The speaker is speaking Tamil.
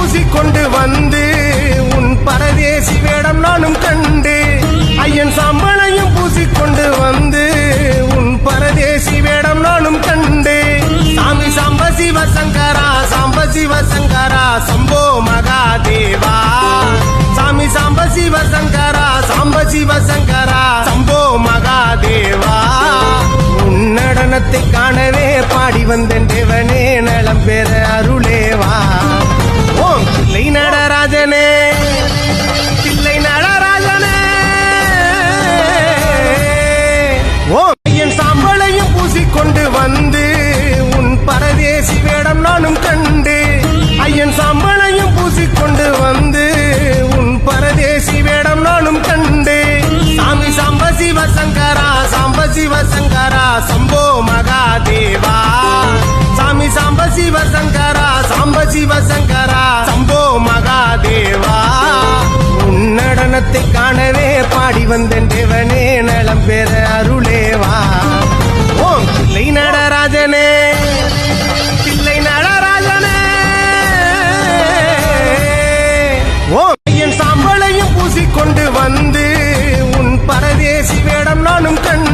பூசிக்கொண்டு வந்து உன் பரதேசி வேடம் நானும் கண்டு ஐயன் சாம்பலையும் பூசிக்கொண்டு வந்து உன் பரதேசி வேடம் நானும் கண்டு சாமி சாம்ப சிவசங்கரா சாம்ப சிவசங்கரா சம்போ மகாதேவா சாமி சாம்ப சிவசங்கரா சாம்ப சிவசங்கரா சம்போ மகாதேவா உன் நடனத்தை காணவே பாடி வந்தேன் தேவனே நலம் பெற அருளேவா ஓம் தில்லை நடராஜனே தில்லை நடராஜனே ஓம் ஐயன் சாம்பலையும் பூசிக்கொண்டு வந்து உன் பரதேசி வேடம் நானும் கண்டு ஐயன் சாம்பலையும் பூசிக்கொண்டு வந்து உன் பரதேசி வேடம் நானும் கண்டு சாமி சாம்ப சிவசங்கரா சாம்ப சிவசங்கரா சம்போ மகாதேவா சாமி சாம்ப சிவசங்கரா சாம்ப சிவசங்கரா சம்போ மகாதேவா உன் நடனத்தை காணவே பாடி வந்தேன் தேவனே நலம் பெற அருளேவா ஓம் தில்லை நடராஜனே தில்லை நடராஜனே ஓம் ஐயன் சாம்பலையும் பூசிக்கொண்டு வந்து உன் பரதேசி வேடம் நானும் கண்டு